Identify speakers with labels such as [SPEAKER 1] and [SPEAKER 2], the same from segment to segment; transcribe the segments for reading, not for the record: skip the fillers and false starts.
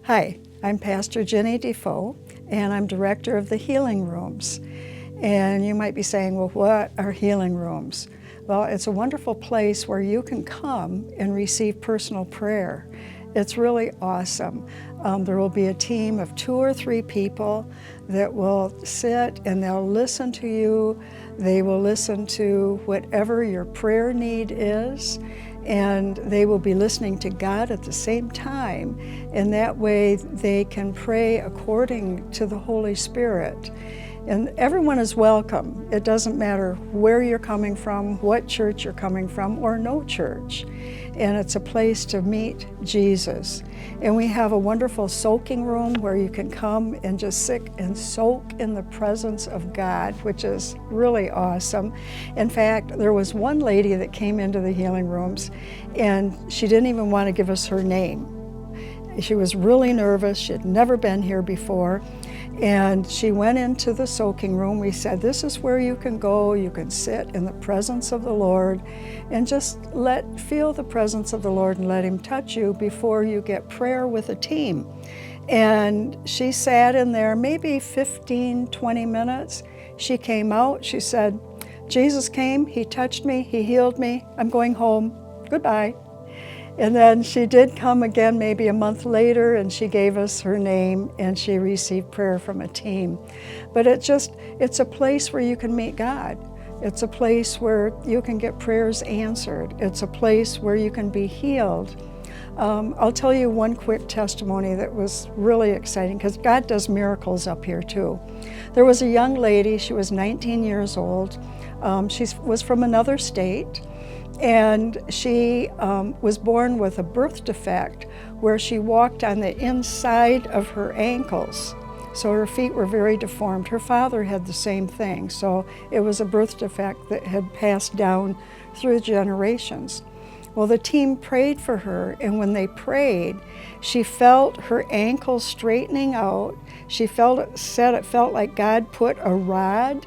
[SPEAKER 1] Hi, I'm Pastor Ginny Defoe, and I'm director of the Healing Rooms. And you might be saying, well, what are healing rooms? Well, it's a wonderful place where you can come and receive personal prayer. It's really awesome. There will be a team of 2 or 3 people that will sit and they'll listen to you. They will listen to whatever your prayer need is, and they will be listening to God at the same time, and that way they can pray according to the Holy Spirit. And everyone is welcome. It doesn't matter where you're coming from, what church you're coming from, or no church. And it's a place to meet Jesus. And we have a wonderful soaking room where you can come and just sit and soak in the presence of God, which is really awesome. In fact, there was one lady that came into the healing rooms, and she didn't even want to give us her name. She was really nervous. She had never been here before. And she went into the soaking room. We said, this is where you can go. You can sit in the presence of the Lord and just feel the presence of the Lord and let Him touch you before you get prayer with a team. And she sat in there maybe 15, 20 minutes. She came out. She said, Jesus came, He touched me, He healed me. I'm going home. Goodbye. And then she did come again maybe a month later, and she gave us her name, and she received prayer from a team. But it's a place where you can meet God. It's a place where you can get prayers answered. It's a place where you can be healed. I'll tell you one quick testimony that was really exciting, because God does miracles up here too. There was a young lady, she was 19 years old. She was from another state. And she was born with a birth defect where she walked on the inside of her ankles. So her feet were very deformed. Her father had the same thing. So it was a birth defect that had passed down through generations. Well, the team prayed for her, and when they prayed, she felt her ankles straightening out. She said it felt like God put a rod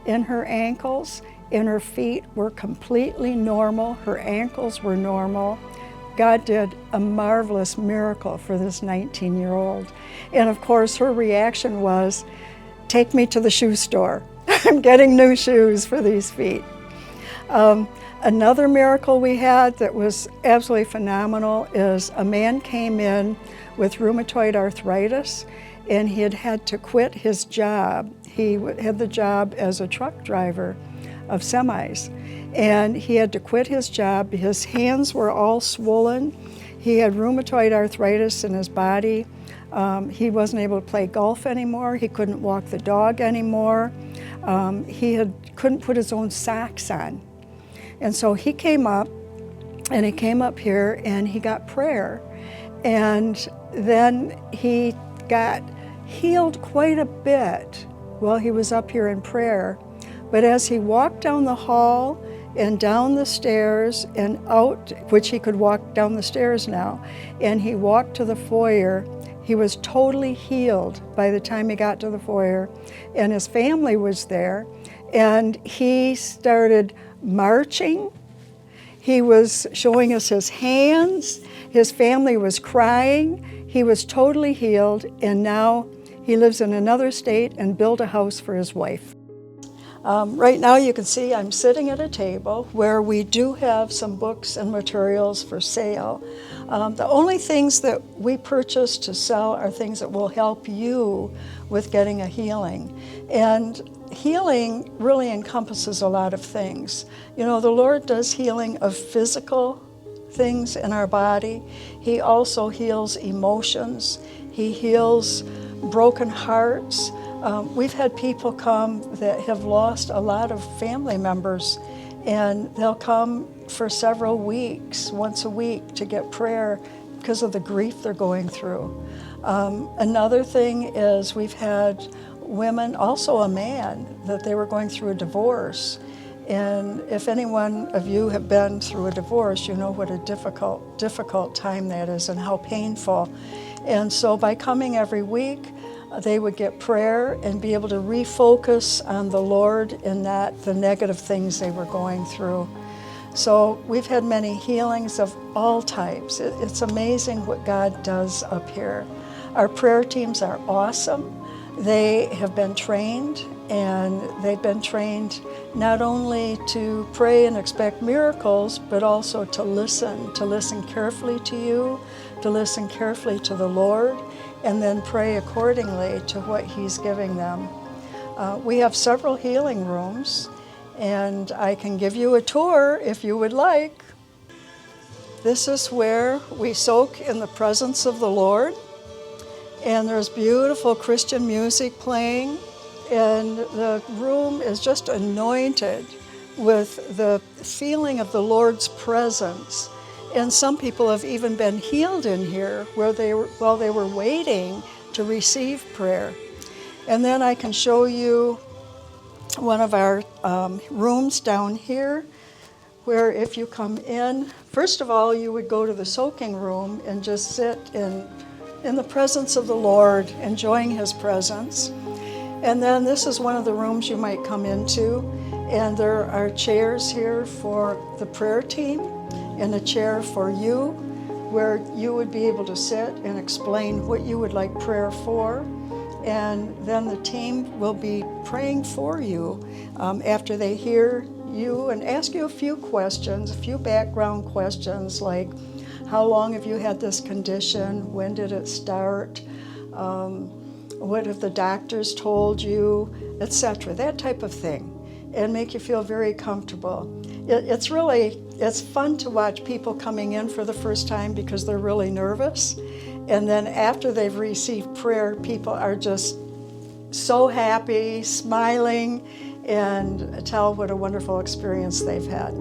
[SPEAKER 1] in her ankles, and her feet were completely normal. Her ankles were normal. God did a marvelous miracle for this 19-year-old. And of course, her reaction was, take me to the shoe store. I'm getting new shoes for these feet. Another miracle we had that was absolutely phenomenal is a man came in with rheumatoid arthritis, and he had to quit his job. He had the job as a truck driver of semis, and he had to quit his job. His hands were all swollen. He had rheumatoid arthritis in his body. He wasn't able to play golf anymore. He couldn't walk the dog anymore. He couldn't put his own socks on. And so he came up here and he got prayer. And then he got healed quite a bit while he was up here in prayer. But as he walked down the hall and down the stairs and out, which he could walk down the stairs now, and he walked to the foyer, he was totally healed by the time he got to the foyer. And his family was there, and he started marching. He was showing us his hands. His family was crying. He was totally healed, and now he lives in another state and built a house for his wife. Right now you can see I'm sitting at a table where we do have some books and materials for sale. The only things that we purchase to sell are things that will help you with getting a healing. And healing really encompasses a lot of things. You know, the Lord does healing of physical things in our body. He also heals emotions. He heals broken hearts. We've had people come that have lost a lot of family members, and they'll come for several weeks, once a week, to get prayer because of the grief they're going through. Another thing is we've had women, also a man, that they were going through a divorce. And if any one of you have been through a divorce, you know what a difficult time that is and how painful. And so by coming every week, they would get prayer and be able to refocus on the Lord and not the negative things they were going through. So we've had many healings of all types. It's amazing what God does up here. Our prayer teams are awesome. They have been trained, and they've been trained not only to pray and expect miracles, but also to listen carefully to you, to listen carefully to the Lord, and then pray accordingly to what He's giving them. We have several healing rooms, and I can give you a tour if you would like. This is where we soak in the presence of the Lord, and there's beautiful Christian music playing, and the room is just anointed with the feeling of the Lord's presence. And some people have even been healed in here while they were waiting to receive prayer. And then I can show you one of our rooms down here, where if you come in, first of all, you would go to the soaking room and just sit in the presence of the Lord, enjoying His presence. And then this is one of the rooms you might come into, and there are chairs here for the prayer team and a chair for you, where you would be able to sit and explain what you would like prayer for. And then the team will be praying for you after they hear you and ask you a few questions, a few background questions like, how long have you had this condition? When did it start? What have the doctors told you? Etc. That type of thing, and make you feel very comfortable. It's fun to watch people coming in for the first time because they're really nervous. And then after they've received prayer, people are just so happy, smiling, and tell what a wonderful experience they've had.